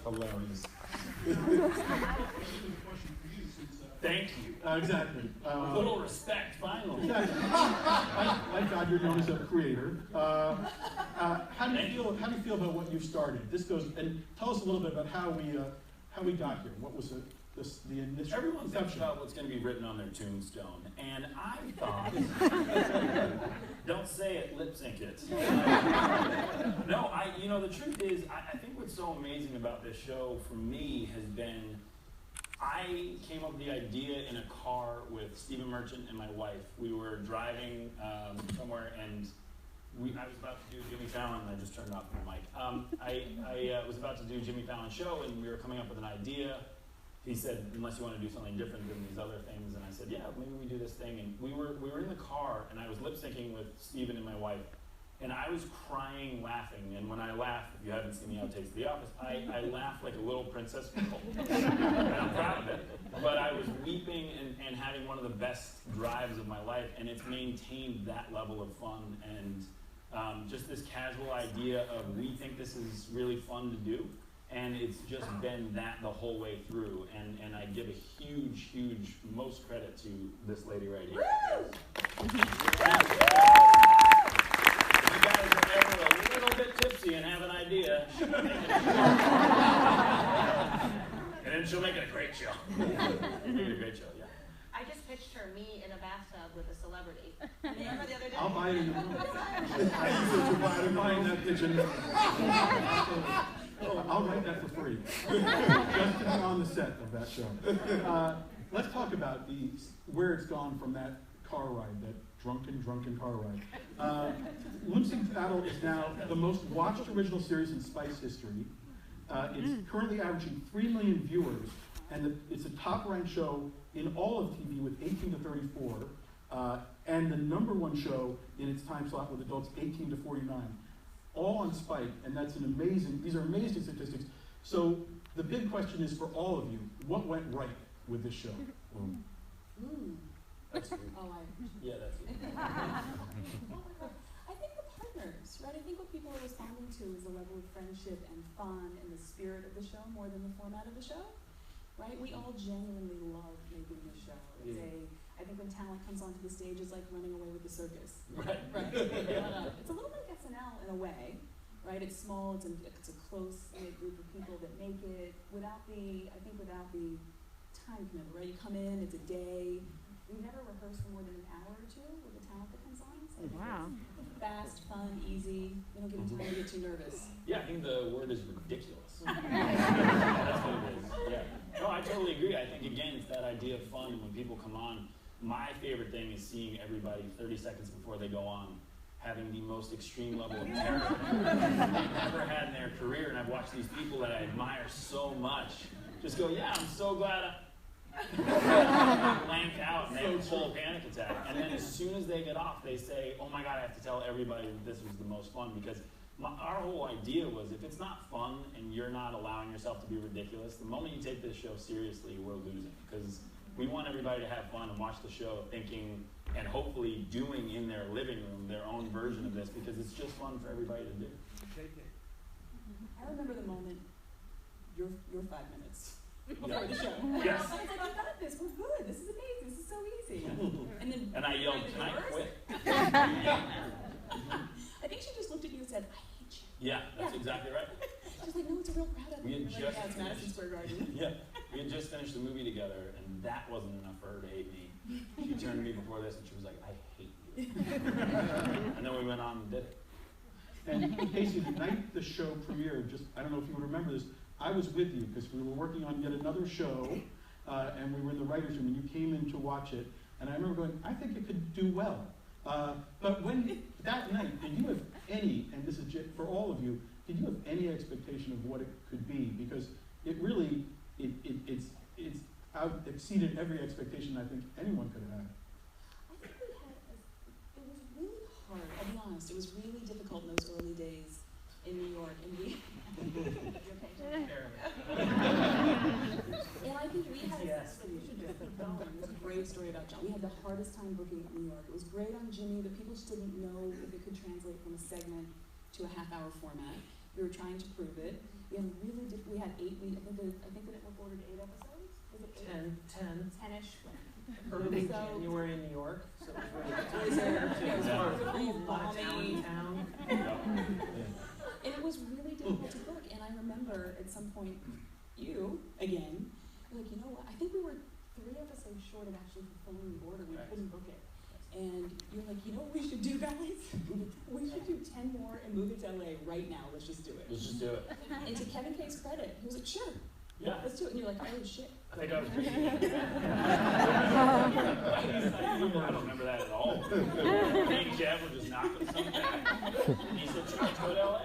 Hilarious. Thank you. Exactly. A little respect, finally. Exactly. Thank God you're known as a creator. How do you feel about what you've started? This goes, and tell us a little bit about how we got here. What was the initial? Everyone thinks about what's going to be written on their tombstone, and I thought, don't say it, lip sync it. No, the truth is, I think what's so amazing about this show for me has been, I came up with the idea in a car with Stephen Merchant and my wife. We were driving somewhere, and I was about to do Jimmy Fallon, and I just turned off my mic. I was about to do Jimmy Fallon's show, and we were coming up with an idea. He said, unless you want to do something different than these other things, and I said, yeah, maybe we do this thing. And we were in the car, and I was lip syncing with Stephen and my wife, and I was crying, laughing. And when I laugh, if you haven't seen the outtakes of The Office, I laugh like a little princess girl. And I'm proud of it. But I was weeping and having one of the best drives of my life, and it's maintained that level of fun and just this casual idea of we think this is really fun to do. And it's just been that the whole way through. And I give a huge, huge, most credit to this lady right here. If you guys are ever a little bit tipsy and have an idea, and then she'll make it a great show. Make it a great show, yeah. I just pitched her me in a bathtub with a celebrity. Remember the other day? I'll buy it in the room. I'm buying that kitchen. I'll write that for free. Just to be on the set of that show. Let's talk about where it's gone from that car ride, that drunken car ride. Lip Sync Battle is now the most watched original series in Spice history. It's currently averaging 3 million viewers, and it's a top-ranked show in all of TV with 18 to 34, and the #1 show in its time slot with adults 18 to 49. All on Spike, and these are amazing statistics. So the big question is for all of you, what went right with this show? That's good. Yeah, that's good. I think the partners, right? I think what people are responding to is the level of friendship and fun and the spirit of the show more than the format of the show, right? We all genuinely love making this show. I think when talent comes onto the stage, it's like running away with the circus. Right. It's a little like SNL in a way, right? It's small, it's a close-knit group of people that make it without the time commitment, right? You come in, it's a day. We never rehearse for more than an hour or two with the talent that comes on. So wow. Fast, fun, easy. We don't give them time to get too nervous. Yeah, I think the word is ridiculous. That's what it is. Yeah. No, I totally agree. I think, again, it's that idea of fun. When people come on, my favorite thing is seeing everybody 30 seconds before they go on having the most extreme level of terror they've ever had in their career. And I've watched these people that I admire so much just go, yeah, I'm so glad blank out and they have a full panic attack. And then as soon as they get off, they say, oh my God, I have to tell everybody that this was the most fun. Because our whole idea was if it's not fun and you're not allowing yourself to be ridiculous, the moment you take this show seriously, we're losing. Because we want everybody to have fun and watch the show thinking and hopefully doing in their living room their own version of this because it's just fun for everybody to do. I remember the moment, your 5 minutes. Before the show. Yes. I was like, we got this, we're good, this is amazing, this is so easy. And I yelled, can I quit? I think she just looked at you and said, I hate you. Yeah, that's exactly right. She's like, no, it's a real crowd up We here. had just It's Madison Square Garden. Yeah, we had just finished the movie together, and that wasn't enough for her to hate me. She turned to me before this, and she was like, I hate you. And then we went on and did it. And Casey, the night the show premiered, I don't know if you would remember this, I was with you because we were working on yet another show, and we were in the writer's room, and you came in to watch it, and I remember going, I think it could do well. But when, that night, did you have any, and this is for all of you, did you have any expectation of what it could be? Because it really, it's exceeded every expectation I think anyone could have had. I think it was really hard, I'll be honest, it was really difficult in those early days in New York, and I think we had a great story about John. We had the hardest time booking New York. It was great on Jimmy, but people just didn't know if it could translate from a segment to a half-hour format. We were trying to prove it. We had really we had 8 weeks. I think that it recorded 8 episodes. Was it 8? 10-ish. Early So- January in New York, so it was really Was there, it was yeah, hard. it was A really lot of balmy. town. And it was really difficult to book. And I remember at some point, you, again, were like, you know what, I think we were 3 episodes short of actually fulfilling the order. We couldn't book it. And you're like, you know what we should do, guys? We should do 10 more and move it to LA right now. Let's just do it. Let's just do it. And to Kevin K's credit, he was like, sure, Yeah. let's do it. And you're like, oh shit. I think I was I don't remember that at all. Me and Jeff were just knocking something back. And he said, "Let's go to LA."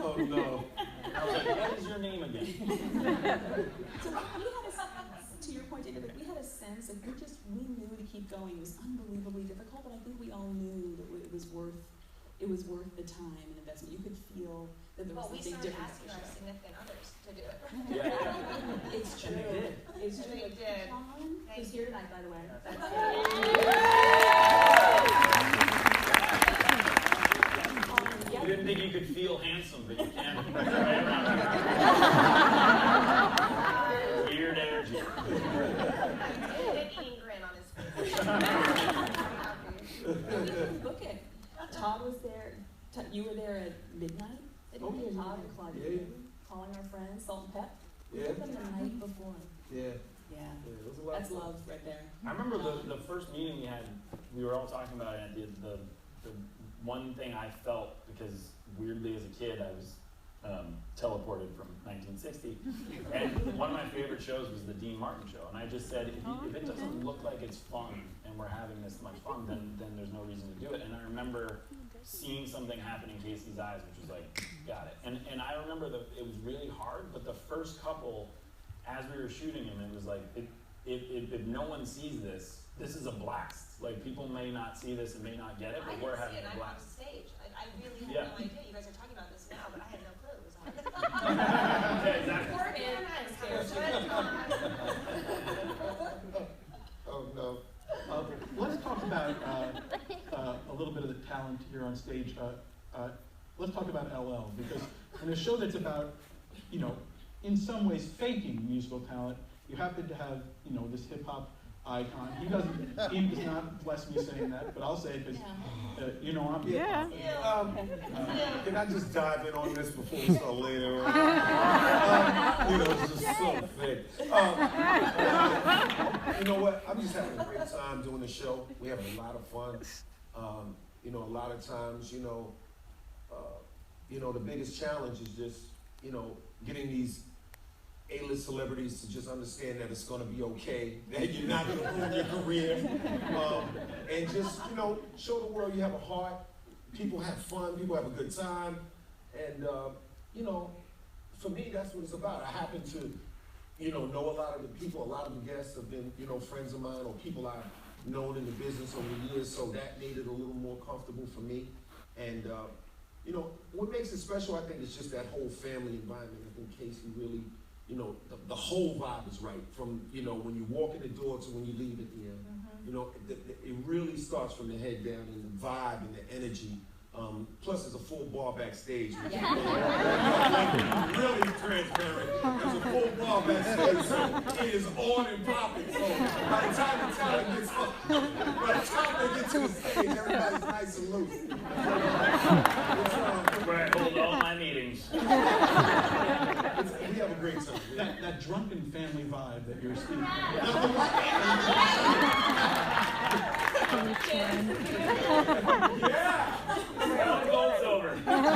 Oh no. I was like, "What is your name again?" So we had to your point, David, like we had a sense, like we knew to keep going. It was unbelievably difficult, but I think we all knew that it was worth the time and investment. You could feel that there was Well, we something started different asking about our the show. significant others to do it. Yeah. It's true. And they did. It's And true. they Like, did. Sean, who's here tonight, by the way. You didn't think you could feel handsome, but you can. Weird energy. Big eating grin on his face. We couldn't book it. Todd was there. You were there at midnight. Oh, Todd yeah, and Claudia, yeah. calling our friends, Salt and Pep. We Yeah. booked them the night before. Yeah, Yeah, it was a lot that's of fun. love right there. I remember the first meeting we had, we were all talking about it, and the one thing I felt, because weirdly as a kid I was teleported from 1960, and one of my favorite shows was the Dean Martin show, and I just said, if it doesn't look like it's fun, and we're having this much fun, then there's no reason to do it. And I remember seeing something happen in Casey's eyes, which was like, got it. And I remember that it was really hard, but the first couple, as we were shooting them, it was like, if no one sees this, this is a blast. Like, people may not see this and may not get it, but we're having a I'm on blast. stage. I really had Yeah. no idea. You guys are talking about this now, but I had no clue. It was hard. Yeah, exactly. Poor man, I'm scared. Oh no. Let's talk about a little bit of the talent here on stage. Let's talk about LL, because in a show that's about, in some ways faking musical talent, you happen to have, this hip hop icon. He does not bless me saying that, but I'll say it because, I'm Yeah. Can I just dive in on this before we start later? It's just so thick. You know what? I'm just having a great time doing the show. We have a lot of fun. A lot of times, the biggest challenge is just, getting these A-list celebrities to just understand that it's going to be okay, that you're not going to ruin your career, and just, show the world you have a heart, people have fun, people have a good time, and, for me, that's what it's about. I happen to, know a lot of the people, a lot of the guests have been, friends of mine or people I've known in the business over the years, so that made it a little more comfortable for me, and, what makes it special, I think, is just that whole family environment. I think Casey really, the whole vibe is right. From, when you walk in the door to when you leave at the end. It really starts from the head down, and the vibe and the energy. Plus, there's a full bar backstage. Which really transparent. There's a full bar backstage, so it is on and popping. So by the time the talent gets up, by the time they get to the stage, everybody's nice and loose. Where I hold all my meetings. We have a great time. that drunken family vibe that you're speaking of. Yeah! Stone Cold Sober. Stone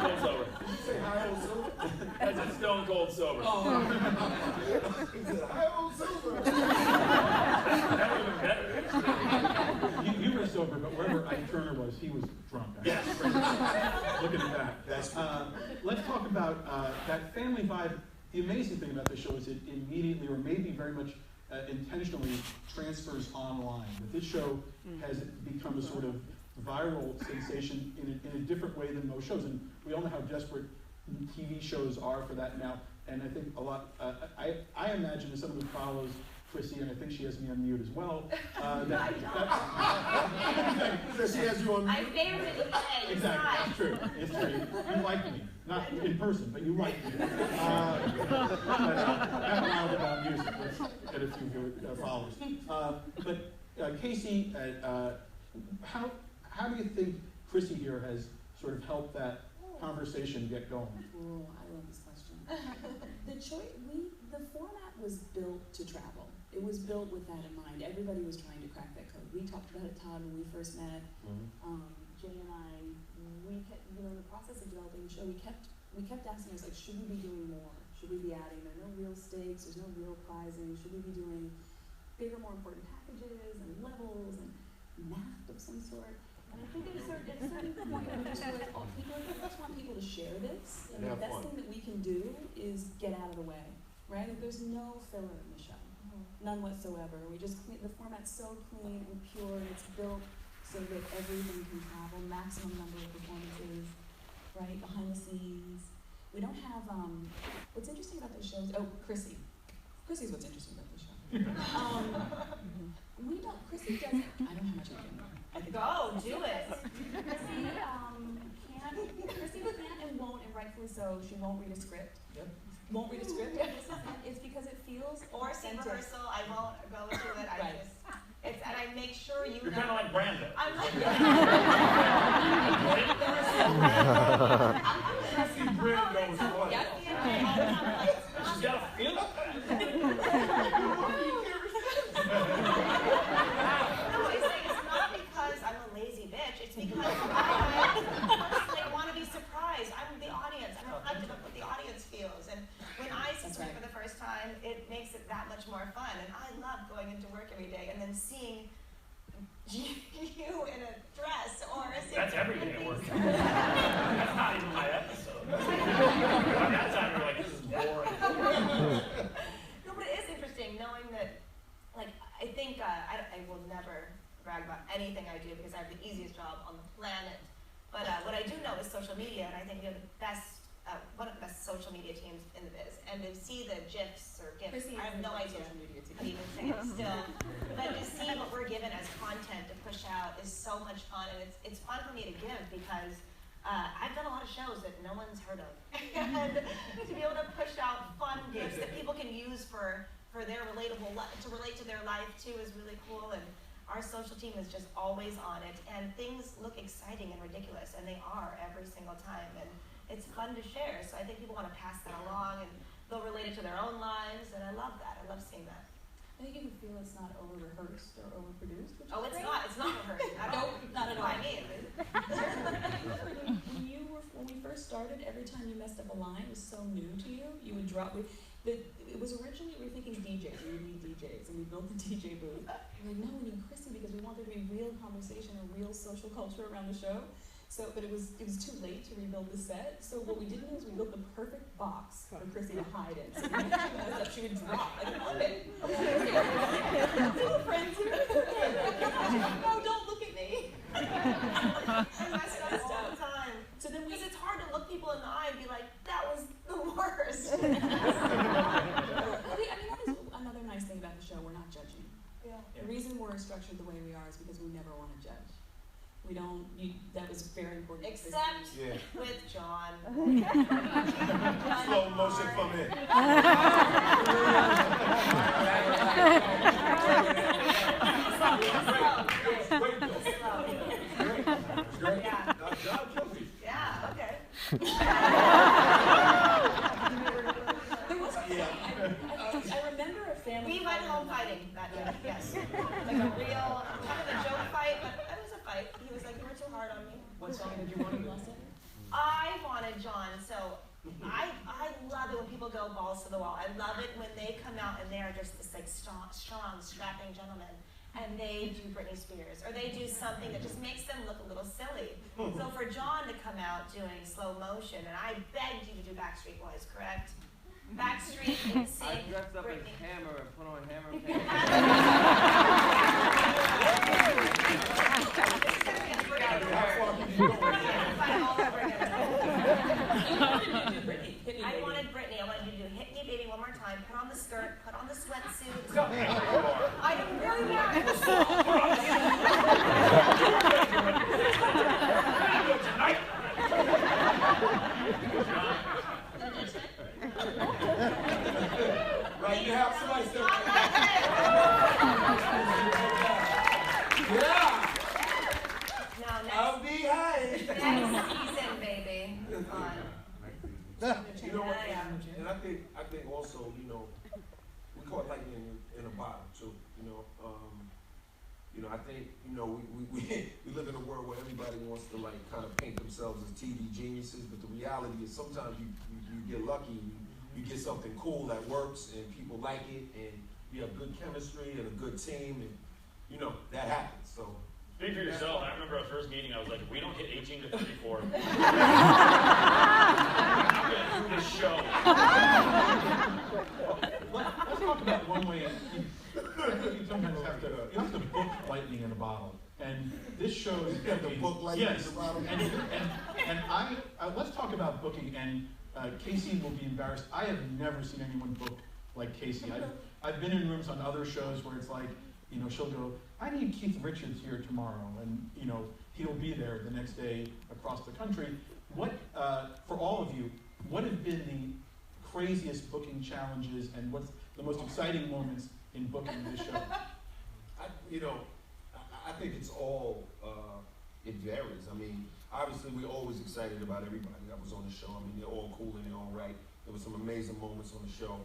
Cold Sober. Say hi, old silver. That's a Stone Cold Sober. He said, hi, old silver. That would have been better. You were sober, but wherever Ike Turner was, he was drunk. Yes. Looking at that. Let's talk about that family vibe. The amazing thing about this show is it immediately, or maybe very much intentionally, transfers online. That this show has become a sort of viral sensation in a different way than most shows. And we all know how desperate TV shows are for that now. And I think a lot, I imagine as someone who follows Chrissy, and I think she has me on mute as well. She has you on I favored it today. Exactly, it's true. It's true. You like me, not in person, but you like me. Not loud about music. Let's get a few followers. Casey, how do you think Chrissy here has sort of helped that conversation get going? Oh, I love this question. The format was built to travel. It was built with that in mind. Everybody was trying to crack that code. We talked about it, Todd, when we first met. Jay and I, we kept, in the process of developing the show, we kept asking ourselves, should we be doing more? Should we be adding? There are no real stakes. There's no real prizing. Should we be doing bigger, more important packages and levels and math of some sort? And I think at a certain point, we just want people to share this. And the best thing that we can do is get out of the way, right? There's no filler in the show, none whatsoever. The format's so clean and pure, and it's built so that everything can travel, maximum number of performances, right? Behind the scenes. We don't have, what's interesting about the show is, Chrissy. Chrissy's what's interesting about the show. Chrissy doesn't, I don't know how much I can. Go, do it. Chrissy can't and won't, and rightfully so, she won't read a script. Yep. Won't read a script. It's because it feels Or scene rehearsal, I won't go to it. Right. And I make sure you You're know. kind of like Brando. I'm like, Chrissy Brando is funny. She's got a feel. It's not because I'm a lazy bitch. It's because I personally want to be surprised. I'm the audience. I'm reflective of what the audience feels. And when I see something for the first time, it makes it that much more fun. And I love going into work every day and then seeing you in a dress or a That's every day at work. That's not even my episode. By that time, you're like, this is boring. No, but it is interesting knowing that, I think I will never brag about anything I do because I have the easiest job on the planet. But what I do know is social media, and I think we have the best, one of the best social media teams in the biz. And to see the GIFs or GIFs, I have no idea how to even say it still. But to see what we're given as content to push out is so much fun, and it's fun for me to give because I've done a lot of shows that no one's heard of. And to be able to push out fun GIFs that people can use for their relatable to relate to their life too is really cool. And our social team is just always on it, and things look exciting and ridiculous, and they are every single time, and it's fun to share. So I think people want to pass that along, and they'll relate it to their own lives, and I love that. I love seeing that. I think you can feel it's not over-rehearsed or over-produced. Which Oh, is it's great. not. It's not rehearsed at all. Not at all. I mean, When we first started, every time you messed up a line, it was so new to you. You would drop. It was originally we were thinking DJs. We would need DJs, and we built the DJ booth. We're like, no, we need Chrissy because we want there to be real conversation and real social culture around the show. So, but it was too late to rebuild the set. So what we did do is we built the perfect box for Chrissy to hide in. So when she messed up, she would drop like, okay, little friends here. No, don't look at me. I messed up all the time. So then Because it's hard to look people in the eye and be like, that was the worst. I mean, that is another nice thing about the show. We're not judging. Yeah. The reason we're structured the way we are is because we never want to judge. We don't. That was very important. Except with John. Slow motion from it. Yeah, okay. I remember a family. We went home fighting that day, yes. Like a real, kind of a joke fight, but it was a fight. He was like, you were too hard on me. What song did you want to do? I wanted John, so I love it when people go balls to the wall. I love it when they come out and they're just this strong, strapping gentleman, and they do Britney Spears, or they do something that just makes them look a little silly. So for John to come out doing slow motion, and I begged you to do Backstreet Boys, correct? Backstreet, NSYNC, I dressed up Britney. as Hammer and put on Hammer pants. I wanted Britney. I wanted you to do Hit Me Baby one more time, put on the skirt, sweatsuit. I am really not. Right, you have somebody say, yeah, No, I'll be high. next season, baby. On. You know what? Yeah. And I think also, you know, we call it lightning in a bottle too. I think, we live in a world where everybody wants to like kind of paint themselves as TV geniuses, but the reality is sometimes you get lucky and you get something cool that works and people like it and you have good chemistry and a good team and that happens. So Speak for yourself. I remember our first meeting, I was like, if we don't hit 18 to 34, this show. Let's talk about one way. I think you sometimes have to book lightning in a bottle, and this shows the book lightning in a bottle. And let's talk about booking. And Casey will be embarrassed. I have never seen anyone book like Casey. I've been in rooms on other shows where it's like, she'll go, I need Keith Richards here tomorrow, and he'll be there the next day across the country. What for all of you? What have been the craziest booking challenges, and what's the most exciting moments in booking this show? I think it's all, it varies. I mean, obviously we're always excited about everybody that was on the show. I mean, they're all cool and they're all right. There were some amazing moments on the show.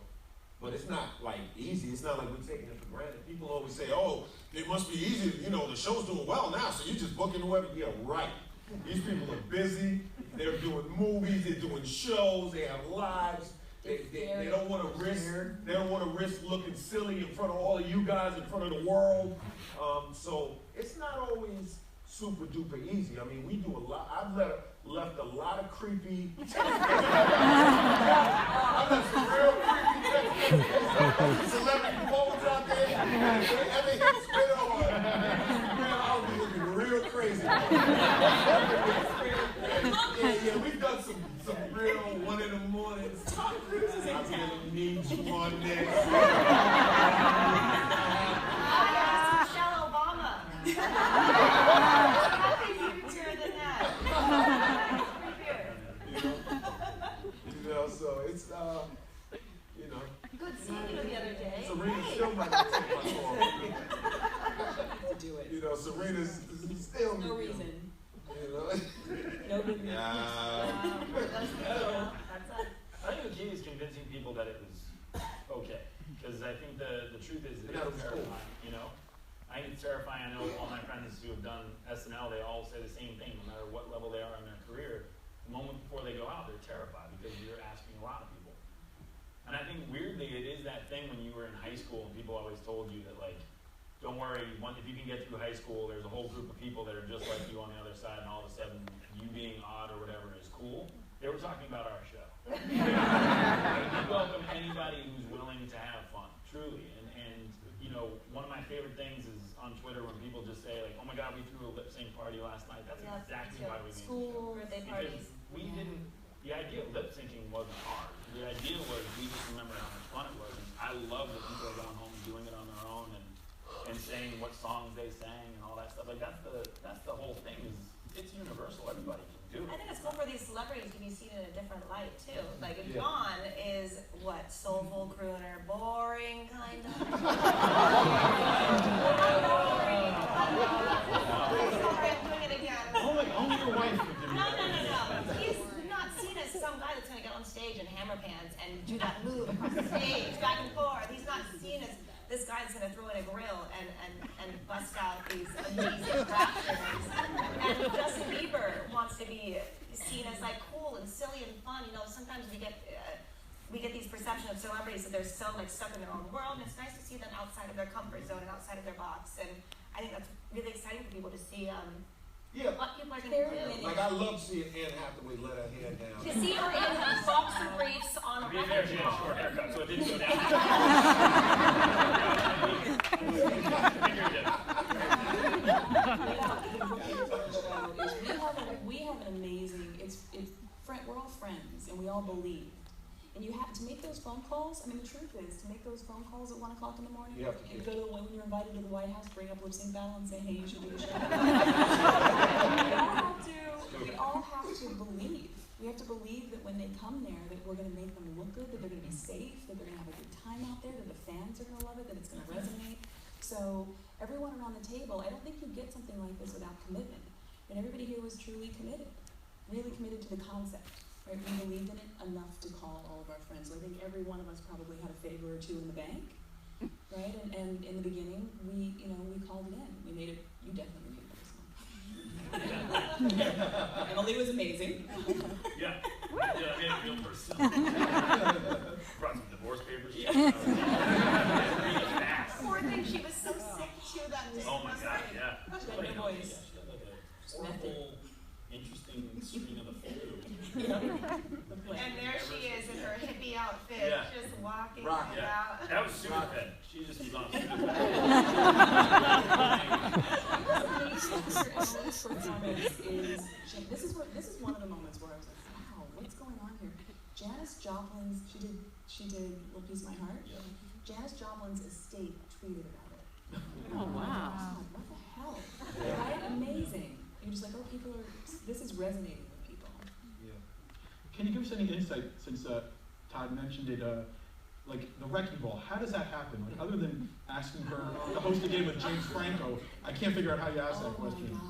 But it's not like easy. It's not like we're taking it for granted. People always say, oh, it must be easy. The show's doing well now, so you're just booking whoever. Yeah, right. These people are busy. They're doing movies. They're doing shows. They have lives. They don't want to risk. They don't want to risk looking silly in front of all of you guys, in front of the world. So it's not always super duper easy. I mean, we do a lot. I've left a lot of creepy. I've left some real creepy celebrity phones out there. Every hit spit over. I'll be looking real crazy. Yeah, we've done some real 1 in the mornings. I'm gonna need you on this. Michelle Obama. Nothing creepier than that. So it's Good seeing you the other day. Serena still might not take my call. To do it. Serena's still No reason. No good reason. I think the key is convincing people that it was okay. Because I think the truth is it is terrifying, I think it's terrifying. I know all my friends who have done SNL, they all say the same thing, no matter what level they are in their career. The moment before they go out, they're terrified because you're asking a lot of people. And I think weirdly, it is that thing when you were in high school and people always told you that, like, don't worry, if you can get through high school, there's a whole group of people that are just like you on the other side, and all of a sudden, you being odd or whatever is cool. They were talking about our show. We welcome anybody who's willing to have fun, truly. And one of my favorite things is on Twitter when people just say, like, oh my God, we threw a lip sync party last night. That's exactly why we made School, birthday parties. We didn't, the idea of lip syncing wasn't hard. The idea was we just remember how much fun it was. And I love that people are going home and doing it on their own and saying what songs they sang and all that stuff. Like that's the whole thing. It's universal. Everybody can do it. I think it's cool for these celebrities to be seen in a different light too. Like if John is what, soulful crooner, boring kind of. Sorry, I'm doing it again. Only your wife could do No. He's not seen as some guy that's going to get on stage in hammer pants and do that move across the stage, back and forth. He's not seen as this guy that's going to throw in a grill and bust out these amazing rap tunes. And Justin Bieber wants to be seen as like cool and silly and fun. Sometimes we get these perceptions of celebrities that they're so like stuck in their own world. And it's nice to see them outside of their comfort zone and outside of their box. And I think that's really exciting for people to see. What people are going to do. Like I love seeing Anne Hathaway let her hair down. To see her in boxer briefs on a To be fair, she had a short haircut, so it didn't go down. We have an amazing. We're all friends, and we all believe. And you have to make those phone calls. I mean, the truth is, to make those phone calls at 1 o'clock in the morning, You have to and go to the, when you're invited to the White House, bring up lip sync battle and say, hey, you should do the show. we all have to believe. We have to believe that when they come there, that we're going to make them look good, that they're going to be safe, that they're going to have a good time out there, that the fans are going to love it, that it's going to resonate. So everyone around the table, I don't think you get something like this without commitment. And everybody here was truly committed, really committed to the concept. Right? We believed in it enough to call all of our friends. So I think every one of us probably had a favor or two in the bank, right? And in the beginning, we called it in. We made it. You definitely made it personal. Emily was amazing. Yeah, I made it real personal. Brought some divorce papers. Yeah. Poor thing, she was so sick too that day. Oh my God, yeah. She had no voice. She had like a horrible, interesting screen of the flu. And there she is in her hippie outfit, just walking about. That was Sudafed. She just was on Sudafed. This is one of the moments where I was like, wow, what's going on here? Janis Joplin's, she did Little Piece of My Heart. Yeah. Janis Joplin's estate tweeted about it. Oh, wow. What the hell? Right? Amazing. You're just like, oh, this is resonating with people. Yeah. Can you give us any insight, since Todd mentioned it, like the wrecking ball? How does that happen? Like, other than asking her to host a game with James Franco, I can't figure out how you ask that question.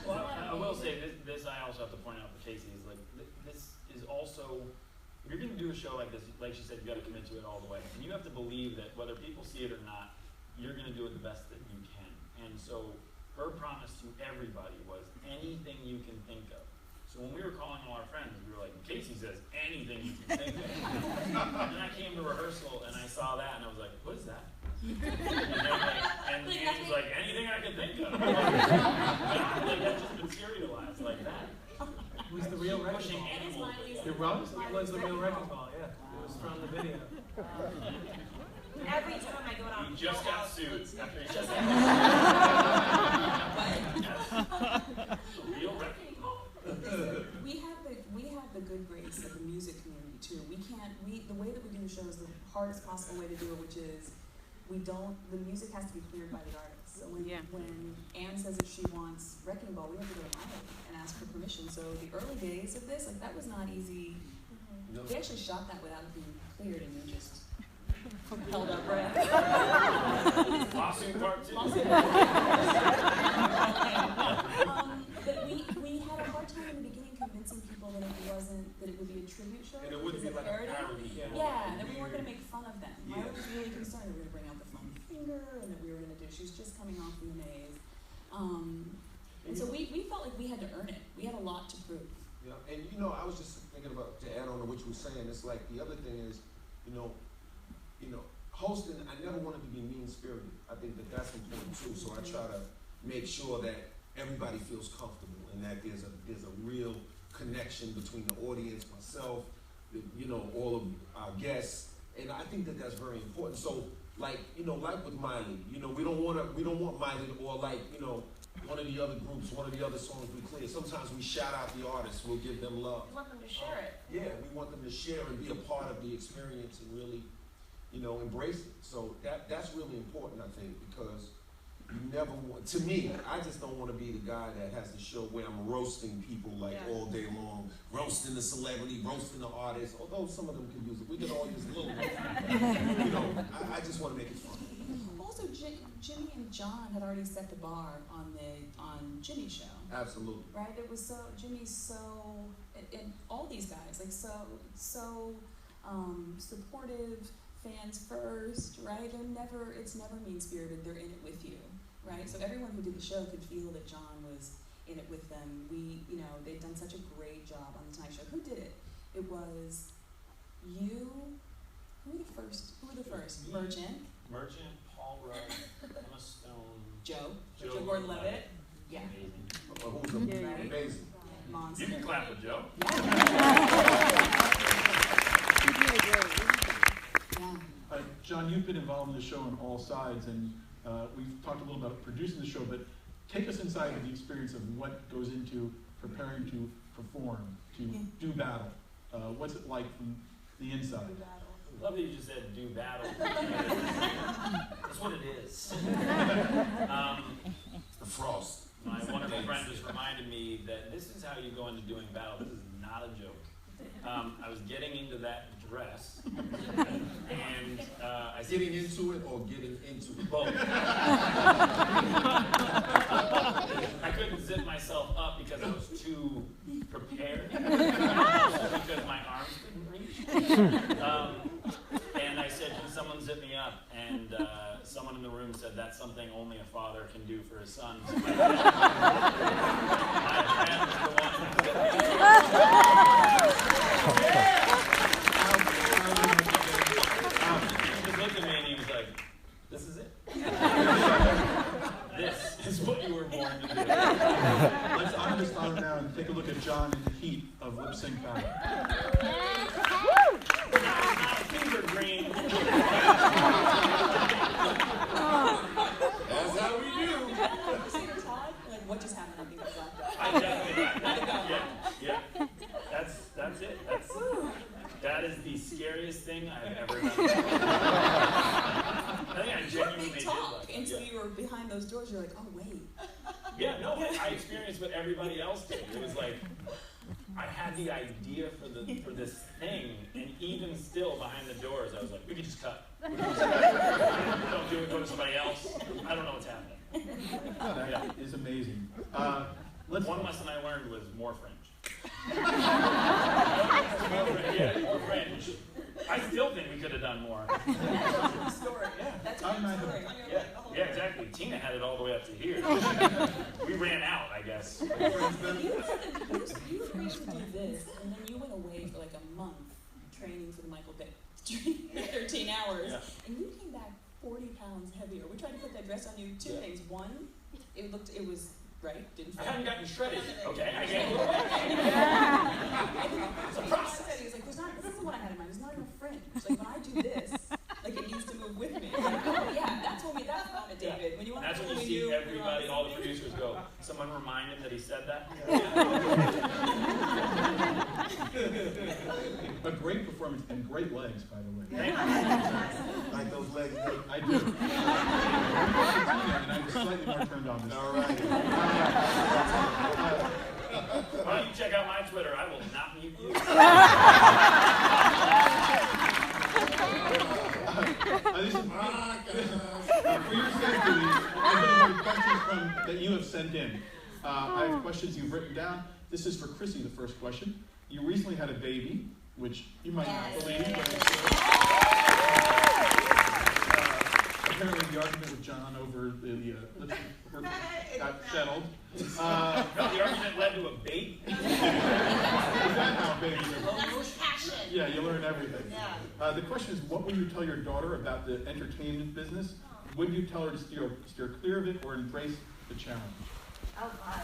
Well, I will say this I also have to point out for Casey is like this is also, if you're going to do a show like this, like she said, you got to commit to it all the way, and you have to believe that whether people see it or not, you're going to do it the best that you can. And so her promise to everybody was anything you can think of. So when we were calling all our friends, we were like, Casey says anything you can think of. And then I came to rehearsal and I saw that and I was like, what is that? And Andy's like, anything I can think of. Like that just materialized like that. It was the real wrecking ball. Animals. It was? It was the real wrecking ball, yeah. It was from the video. Every time I go out, He just got sued after he said that. Real wrecking ball. We have the good grace of the music community too. The way that we do the show is the hardest possible way to do it, which is the music has to be cleared by the artist. So when Anne says that she wants Wrecking Ball, we have to go to Miley and ask for permission. So the early days of this, like that was not easy. We actually shot that without it being cleared, and we just held our breath. Lawsuit part two. But we had a hard time in the beginning convincing people that it would be a tribute show. And it wouldn't be like a parody. Yeah, and that we weren't going to make fun of them. I was really concerned that we were going to bring out the foam finger, and that we were going to do. She was just coming off the Emmys, and so we felt like we had to earn it. We had a lot to prove. Yeah, and I was just thinking about, to add on to what you were saying, it's like the other thing is, hosting, I never wanted to be mean-spirited. I think that that's important too, so I try to make sure that everybody feels comfortable and that there's a real connection between the audience, myself, all of our guests, and I think that that's very important. So, like with Miley, we don't want Miley or one of the other groups, one of the other songs we clear. Sometimes we shout out the artists, we'll give them love. We want them to share it. Yeah, we want them to share and be a part of the experience and really, embrace it. So that's really important, I think, because you never want, to me, I just don't want to be the guy that has the show where I'm roasting people all day long, roasting the celebrity, roasting the artist, although some of them can use it. We can all use a little bit. I just want to make it fun. Also, Jimmy and John had already set the bar on Jimmy's show. Absolutely. Right? It was Jimmy's so, and all these guys, like so supportive, fans first, right? It's never mean-spirited, they're in it with you, right? So everyone who did the show could feel that John was in it with them. They'd done such a great job on the Tonight Show. Who did it? It was you. Who were the first? Merchant, Paul Rudd, Emma Stone, Joe Gordon-Levitt. Yeah. Who's amazing? Monster. You can clap for Joe. John, you've been involved in the show on all sides, and we've talked a little about producing the show, but take us inside of the experience of what goes into preparing to perform, to do battle. What's it like from the inside. I love that you just said do battle. That's what it is. The frost. My wonderful friend just reminded me that this is how you go into doing battle. This is not a joke. I was getting into that dress, and I said, Getting into it or getting into it? both. I couldn't zip myself up because I was too prepared, because my arms couldn't reach. And I said, can someone zip me up? And someone in the room said, that's something only a father can do for his son. So my friend was the one who zipped me He just looked at me and he was like, this is it. This is what you were born to do. Let's honor this honor now and take a look at John in the heat of lip sync battle. Finger green. That's how we do. Singer Todd, like what just happened? I think that's like I definitely yeah. That's it. That is the scariest thing I've ever done. I think I genuinely big did talk like until you were behind those doors. You're like, oh wait. Yeah, no, I experienced what everybody else did. It was like I had the idea for this thing, and even still behind the doors, I was like, we could just cut. Don't do it. Go to somebody else. I don't know what's happening. That is amazing. One lesson I learned was more French. More French. I still think we could have done more. That's the story. That's your story. Yeah, exactly. Tina had it all the way up to here. We ran out, I guess. You agreed to do this, and then you went away for like a month training for the Michael Bay, 13 hours, Yeah. and you came back 40 pounds heavier. We tried to put that dress on you. Two things. One, it was right. Didn't I fit. haven't gotten shredded. Okay, I get it. It's a process. He was like, this isn't what I had in mind. There's not enough fringe. Like when I do this, like it needs to move with me. Like, oh yeah, that's when David. When you want That's to when you see everybody, all the producers go, someone remind him that he said that? A great performance and great legs, by the way. Thank you. Like those legs. I do. And I'm slightly more turned on this. All right. Why don't you check out my Twitter? I will not mute you. For your safety, I've got questions that you have sent in. I have questions you've written down. This is for Chrissy, the first question. You recently had a baby, which you might not believe, but apparently the argument with John over the got settled. No, the argument led to a baby. Is that how babies are? That's passion. Yeah, you learn everything. Yeah. The question is, what would you tell your daughter about the entertainment business? Would you tell her to steer clear of it or embrace the challenge? Oh God.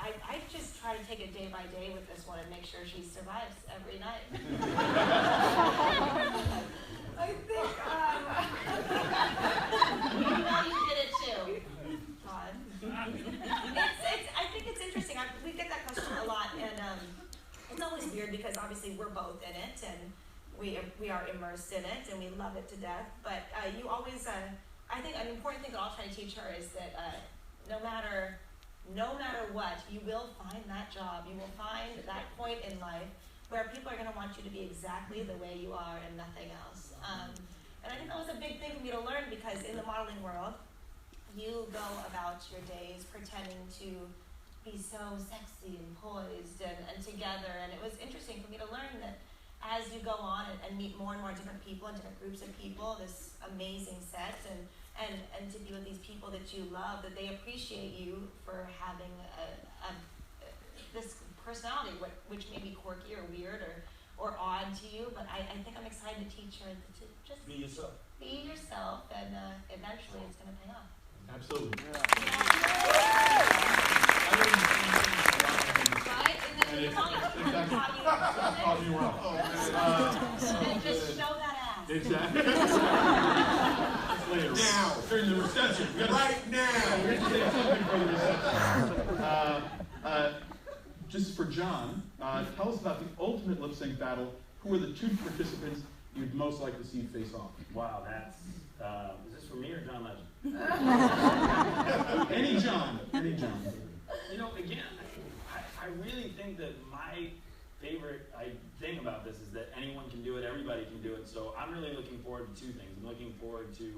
I just try to take it day by day with this one and make sure she survives every night. I think you did it too, Todd. I think it's interesting. We get that question a lot, and it's always weird because obviously we're both in it, and we are immersed in it, and we love it to death. But you always, I think an important thing that I'll try to teach her is that no matter what, you will find that job. You will find that point in life where people are going to want you to be exactly the way you are and nothing else. And I think that was a big thing for me to learn because in the modeling world, you go about your days pretending to be so sexy and poised and together. And it was interesting for me to learn that as you go on and meet more and more different people and different groups of people, this amazing set and to be with these people that you love, that they appreciate you for having this personality, which may be quirky or weird or odd to you, but I think I'm excited to teach her to just Be yourself. Be yourself, and eventually it's going to pay off. Absolutely. Right? And then Caught me wrong. and just show that ass. Exactly. Later. Now. During the reception. Right now. We're going to say something for the reception. Just for John, tell us about the ultimate lip sync battle who are the two participants you'd most like to see face off? Wow, that's, is this for me or John Legend? Any John. You know, again, I really think that my favorite thing about this is that anyone can do it, everybody can do it, so I'm really looking forward to two things. I'm looking forward to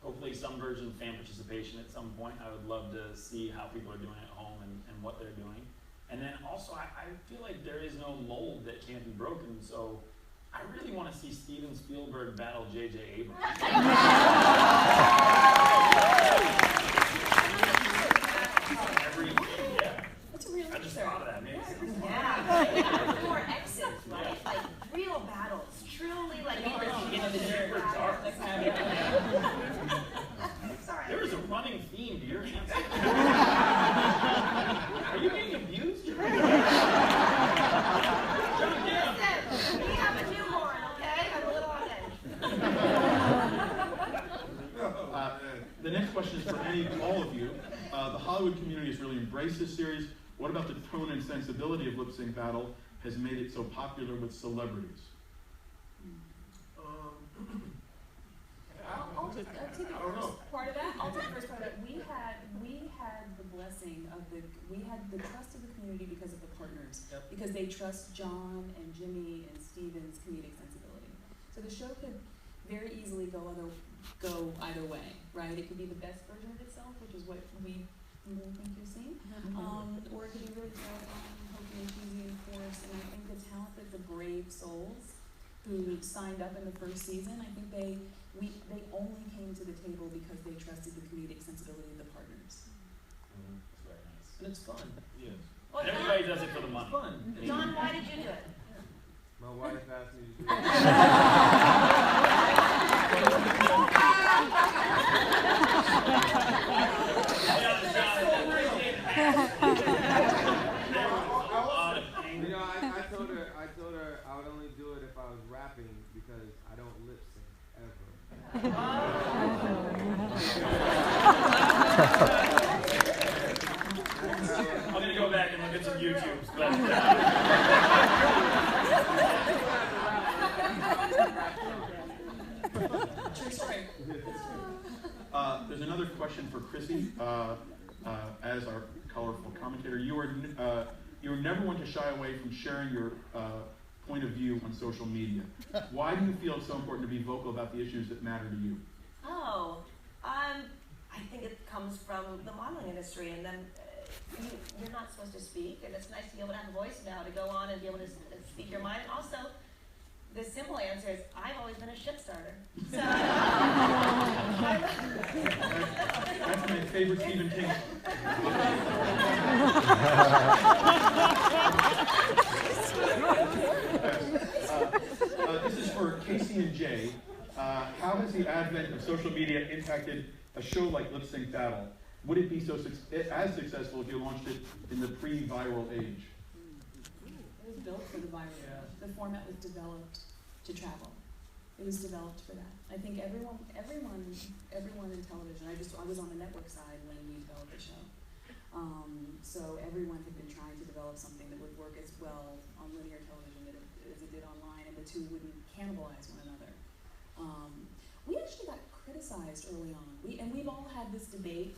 hopefully some version of fan participation at some point. I would love to see how people are doing at home and what they're doing. And then also, I feel like there is no mold that can't be broken, so I really want to see Steven Spielberg battle J.J. Abrams. Every week, yeah. That's a real I just thought of that. Maybe Yeah, more exits, right? Like real battles, truly like super dark. Sorry. There is a running theme to your answer. Are you being abused? Listen, we have a newborn, okay? I'm a little on edge. The next question is for all of you. The Hollywood community has really embraced this series. What about the tone and sensibility of Lip Sync Battle has made it so popular with celebrities? I'll take the first part of that. I'll take the first part of that. We had the blessing of we had the trust of the community because of the partners. Yep. Because they trust John and Jimmy and Steven's comedic sensibility. So the show could very easily go either way, right? It could be the best version of itself, which is what we think you've seen. Or it could be really terrifying, hokey and cheesy and forced. And I think the talent that the brave souls who signed up in the first season, I think they only came to the table because they trusted the comedic sensibility of the partners. It's very nice. And it's fun. Yeah. Well, And everybody does it for the money. It's fun. John, why did you do it? My wife asked me to do it. You know, I told her I would only do it if I was rapping because I don't lip sync ever. I'm going to go back and look at some YouTubes, but... True story. There's another question for Chrissy, as our colorful commentator. You were never one to shy away from sharing your point of view on social media. Why do you feel it's so important to be vocal about the issues that matter to you? I think it comes from the modeling industry, and then you're not supposed to speak, and it's nice to be able to have a voice now to go on and be able to speak your mind. Also, the simple answer is I've always been a shit starter. So, That's my favorite Stephen King. This is for Casey and Jay. How has the advent of social media impacted a show like Lip Sync Battle? Would it be as successful if you launched it in the pre-viral age? It was built for the viral age. The format was developed to travel. It was developed for that. I think everyone in television. I was on the network side when we developed the show. So everyone had been trying to develop something that would work as well on linear television as it did online, and the two wouldn't cannibalize one another. We actually got criticized early on. We've all had this debate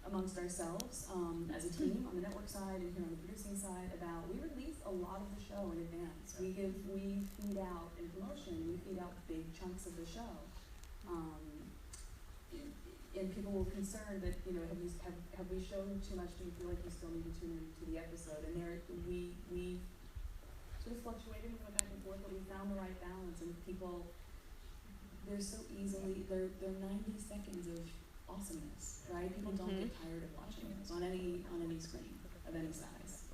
amongst ourselves as a team on the network side and here on the producing side about we release a lot of the show in advance. We feed out in promotion, we feed out big chunks of the show. And people were concerned that, have we shown too much? Do you feel like you still need to tune into the episode? And we sort of fluctuated, we went back and forth, but we found the right balance. And people, they're 90 seconds of awesomeness, right? People don't get tired of watching those on any screen of any size.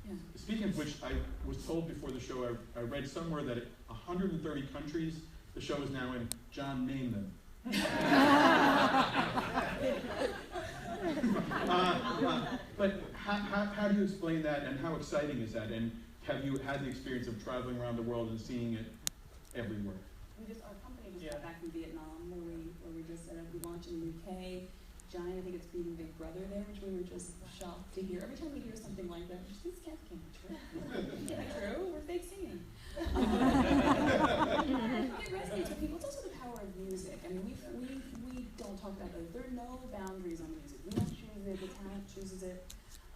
Yeah. Speaking of which, I was told before the show, I read somewhere that 130 countries the show is now in. John, name them. But how do you explain that, and how exciting is that? And have you had the experience of traveling around the world and seeing it everywhere? Our company just got back from Vietnam, where we just set up. We launched in the UK. Giant, I think it's beating Big Brother there, which we were just shocked to hear. Every time we hear something like that, this can't be true. Can't be true. We're fake singing. It resonates with people. It's also the power of music. I mean, we don't talk about it. There are no boundaries on music. We don't choose it. The talent chooses it.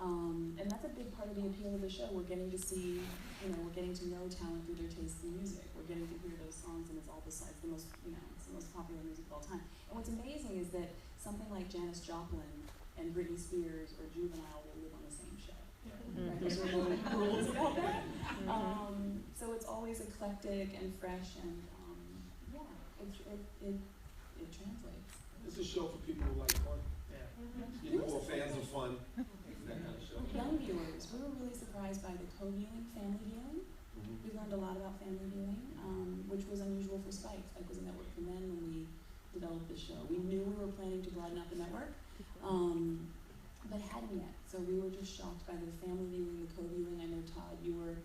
And that's a big part of the appeal of the show. We're getting to see, we're getting to know talent through their taste in music. We're getting to hear those songs, and it's all besides the most, it's the most popular music of all time. And what's amazing is that something like Janis Joplin and Britney Spears or Juvenile will live on the same show. Right? There's no rules about that. So it's always eclectic and fresh, and it translates. It's a show for people who like fun. Yeah. People who are fans of fun. That kind of show. Young viewers, we were really surprised by the co-viewing, family viewing. We learned a lot about family viewing, which was unusual for Spike. Spike was a network for men when we developed the show. We knew we were planning to broaden out the network, but hadn't yet. So we were just shocked by the family viewing, the co-viewing. I know, Todd, you were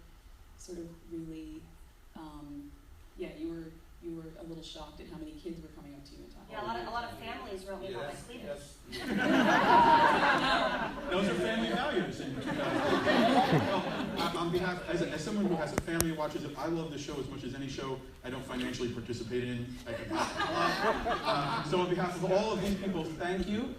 sort of really, you were a little shocked at how many kids were coming up to you and talking. Yeah, a lot of families wrote me about my cleavage. Those are family values in 2000. On behalf, as someone who has a family and watches it, I love the show as much as any show I don't financially participate in. So on behalf of all of these people, thank you.